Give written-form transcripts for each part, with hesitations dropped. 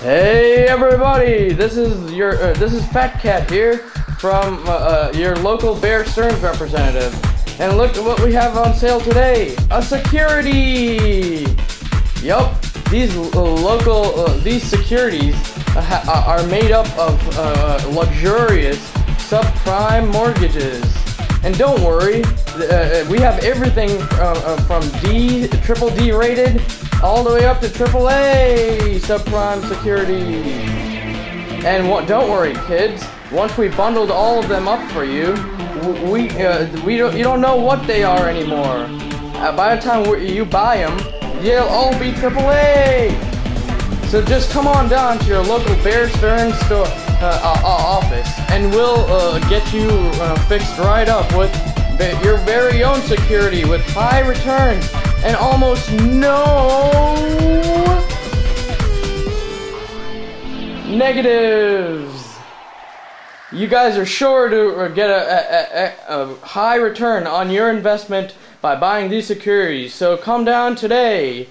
Hey everybody, this is Fat Cat here from your local Bear Stearns representative, and look at what we have on sale today: a security. Yup, these these securities are made up of luxurious subprime mortgages. And don't worry, we have everything from triple D rated all the way up to AAA subprime security. And don't worry, kids. Once we bundled all of them up for you, you don't know what they are anymore. By the time you buy them, they'll all be AAA. So just come on down to your local Bear Stearns store office, and we'll get you fixed right up with your very own security with high returns and almost no negatives. You guys are sure to get a high return on your investment by buying these securities. So come down today.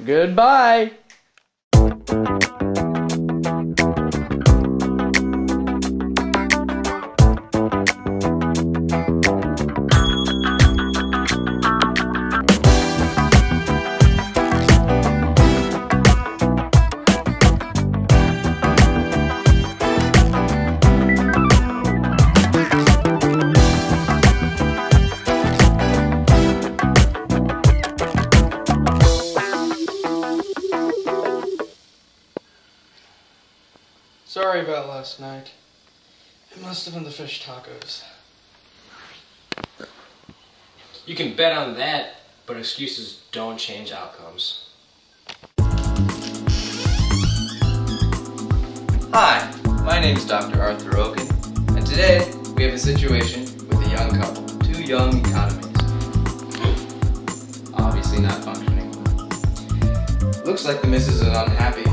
Goodbye. Sorry about last night. It must have been the fish tacos. You can bet on that, but excuses don't change outcomes. Hi, my name is Dr. Arthur Okun, and today we have a situation with a young couple, two young economies. Obviously not functioning. Looks like the missus is unhappy.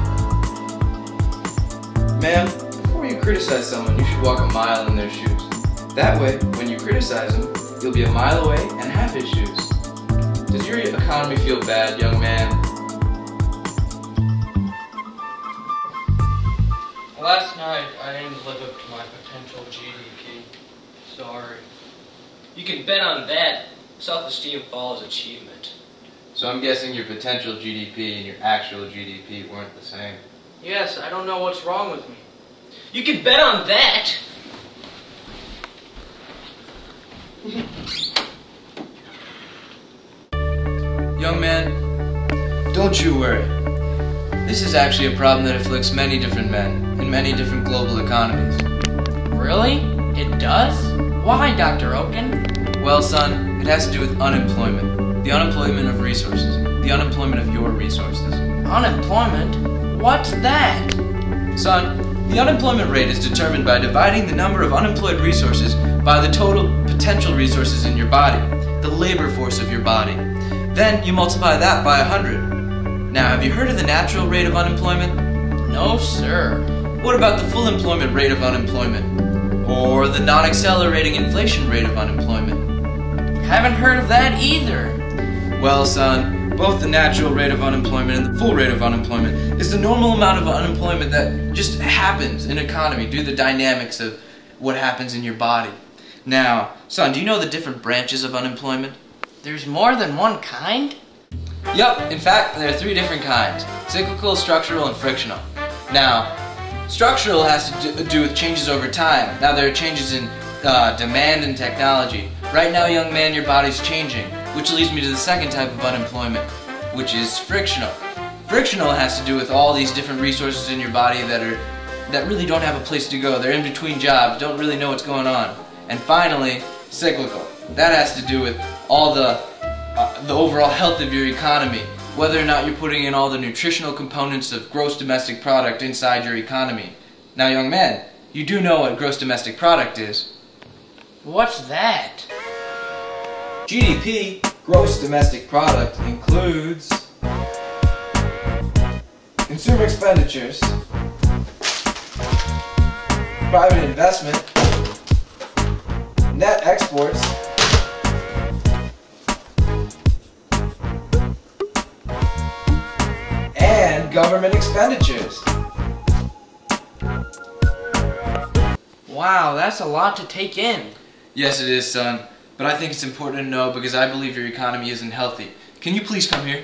Ma'am, before you criticize someone, you should walk a mile in their shoes. That way, when you criticize them, you'll be a mile away and half his shoes. Does your economy feel bad, young man? Last night, I didn't live up to my potential GDP. Sorry. You can bet on that. Self-esteem follows achievement. So I'm guessing your potential GDP and your actual GDP weren't the same. Yes, I don't know what's wrong with me. You can bet on that. Young man, don't you worry. This is actually a problem that afflicts many different men in many different global economies. Really? It does? Why, Dr. Okun? Well, son, it has to do with unemployment. The unemployment of resources. The unemployment of your resources. Unemployment? What's that? Son, the unemployment rate is determined by dividing the number of unemployed resources by the total potential resources in your body, the labor force of your body. Then you multiply that by 100. Now, have you heard of the natural rate of unemployment? No, sir. What about the full employment rate of unemployment? Or the non-accelerating inflation rate of unemployment? Haven't heard of that either. Well, son, both the natural rate of unemployment and the full rate of unemployment is the normal amount of unemployment that just happens in an economy due to the dynamics of what happens in your body. Now, son, do you know the different branches of unemployment? There's more than one kind? Yup, in fact, there are three different kinds: cyclical, structural, and frictional. Now, structural has to do with changes over time. Now, there are changes in demand and technology. Right now, young man, your body's changing, which leads me to the second type of unemployment, which is frictional. Frictional has to do with all these different resources in your body that really don't have a place to go. They're in between jobs, don't really know what's going on. And finally, cyclical. That has to do with all the overall health of your economy, whether or not you're putting in all the nutritional components of gross domestic product inside your economy. Now, young man, you do know what gross domestic product is. What's that? GDP, gross domestic product, includes consumer expenditures, private investment, net exports, and government expenditures. Wow, that's a lot to take in. Yes, it is, son. But I think it's important to know because I believe your economy isn't healthy. Can you please come here?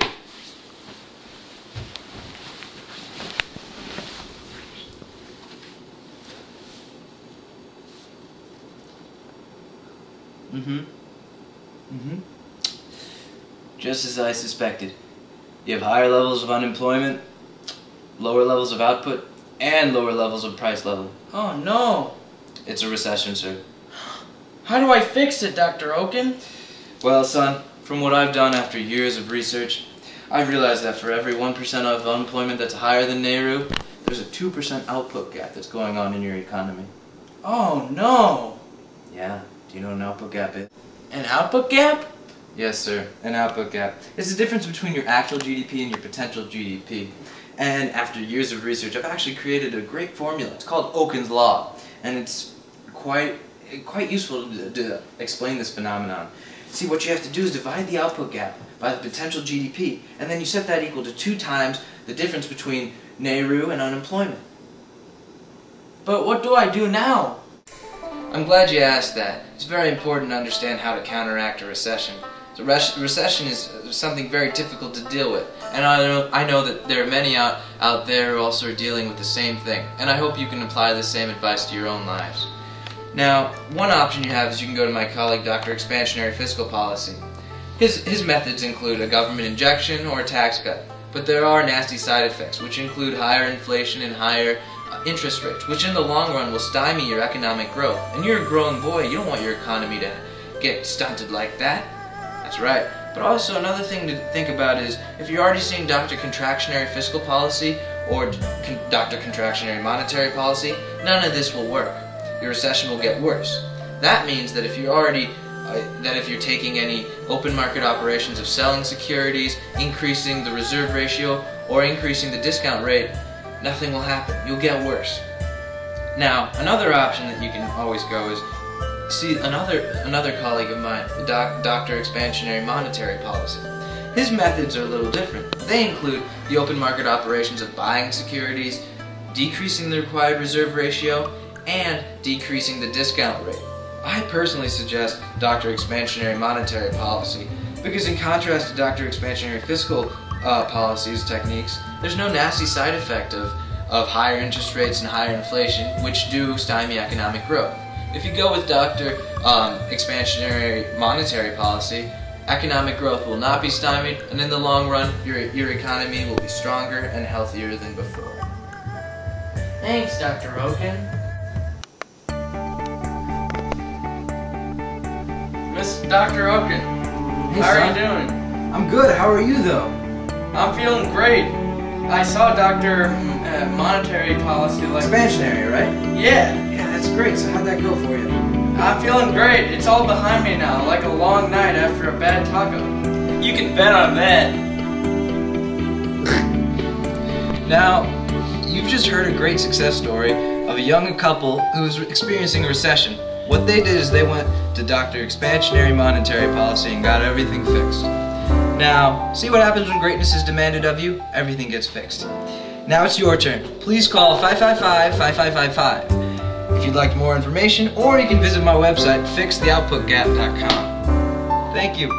Just as I suspected. You have higher levels of unemployment, lower levels of output, and lower levels of price level. Oh no. It's a recession, sir. How do I fix it, Dr. Okun? Well, son, from what I've done after years of research, I've realized that for every 1% of unemployment that's higher than Nehru, there's a 2% output gap that's going on in your economy. Oh no. Yeah, do you know what an output gap is? An output gap? Yes, sir, an output gap. It's the difference between your actual GDP and your potential GDP. And after years of research, I've actually created a great formula. It's called OKUN's law, and it's quite useful to explain this phenomenon. See, what you have to do is divide the output gap by the potential GDP, and then you set that equal to 2 times the difference between Nehru and unemployment. But what do I do now? I'm glad you asked that. It's very important to understand how to counteract a recession. So recession is something very difficult to deal with, and I know that there are many out there who also are dealing with the same thing, and I hope you can apply the same advice to your own lives. Now, one option you have is you can go to my colleague Dr. Expansionary Fiscal Policy. His methods include a government injection or a tax cut, but there are nasty side effects, which include higher inflation and higher interest rates, which in the long run will stymie your economic growth. And you're a growing boy, you don't want your economy to get stunted like that. That's right. But also another thing to think about is if you're already seeing Dr. Contractionary Fiscal Policy or Dr. Contractionary Monetary Policy, none of this will work. Your recession will get worse. That means that if you're taking any open market operations of selling securities, increasing the reserve ratio, or increasing the discount rate, nothing will happen. You'll get worse. Now, another option that you can always go is see another colleague of mine, Dr. Expansionary Monetary Policy. His methods are a little different. They include the open market operations of buying securities, decreasing the required reserve ratio, and decreasing the discount rate. I personally suggest Dr. Expansionary Monetary Policy because in contrast to Dr. Expansionary Fiscal Policies techniques, there's no nasty side effect of higher interest rates and higher inflation, which do stymie economic growth. If you go with Dr. Expansionary Monetary Policy, economic growth will not be stymied, and in the long run, your economy will be stronger and healthier than before. Thanks, Dr. Okun. Dr. Okun, Hey, how are son. you doing? I'm good. How are you, though? I'm feeling great. I saw Dr. Monetary Policy like... Expansionary, right? Yeah, Yeah, that's great. So how'd that go for you? I'm feeling great. It's all behind me now, like a long night after a bad taco. You can bet on that. Now, you've just heard a great success story of a young couple who was experiencing a recession. What they did is they went to Dr. Expansionary Monetary Policy and got everything fixed. Now, see what happens when greatness is demanded of you? Everything gets fixed. Now it's your turn. Please call 555-5555 if you'd like more information, or you can visit my website, fixtheoutputgap.com. Thank you.